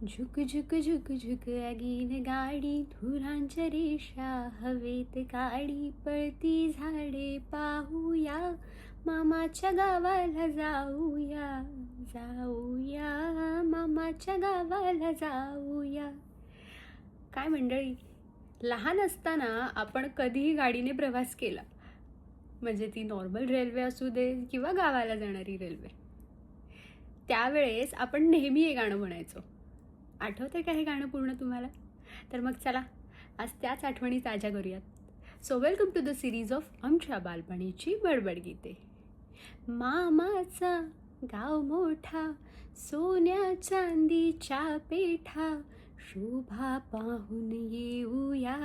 झुक झुक झुक झुक आगीन गाडी, धुरांच्या रेषा हवेत काळी, पळती झाडे पाहूया, मामाच्या गावाला जाऊया, जाऊया मामाच्या गावाला जाऊया. काय मंडळी, लहान असताना आपण कधीही गाडीने प्रवास केला, म्हणजे ती नॉर्मल रेल्वे असू दे किंवा गावाला जाणारी रेल्वे. त्यावेळेस आपण नेहमी हे गाणं म्हणायचो. आठवतंय का हे गाणं पूर्ण तुम्हाला? तर मग चला, आज त्याच आठवणी ताज्या करूयात. So welcome to the series of आमच्या बालपणीची बडबड गीते. मामाचा गाव मोठा, सोन्या चांदीच्या पेठा, शोभा पाहून येऊया,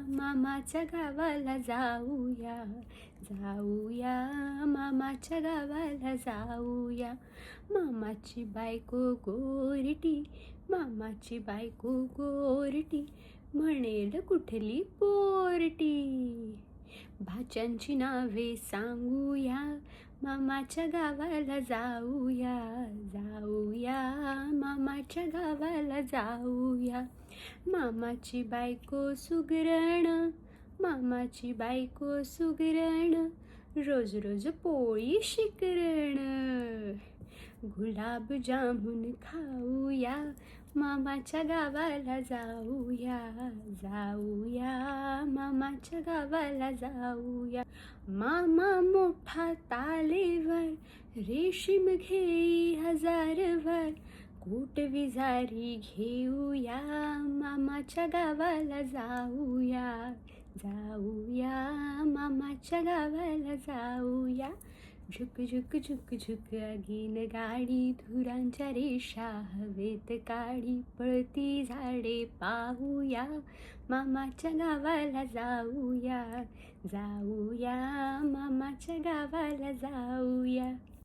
मामाच्या गावाला जाऊया, जाऊया मामाच्या गावाला जाऊया. मामाची बायको गोरटी, मामाची बायको गोरटी, म्हणेल कुठली पोरटी. भाच्यांची नावे सांगूया, मामाच्या गावाला जाऊया, जाऊया मामाच्या गावाला जाऊया. मामाची बायको सुगरण, मामाची बायको सुगरण, रोज रोज पोळी शिकरण. गुलाब जामुन खाऊया, मामाच्या गावाला जाऊया, जाऊया मामाच्या गावाला जाऊया. मामा मोठा तालेवर, रेशीम घेई हजारवर, कोट विजारी घेऊया, मामाच्या गावाला जाऊया, जाऊया मामाच्या गावाला जाऊया. झुक झुक झुक झुक आगीन गाडी, धुरांच्या रेषा हवेत काळी, पळती झाडे पाहूया, मामाच्या गावाला जाऊया, जाऊया मामाच्या गावाला जाऊया.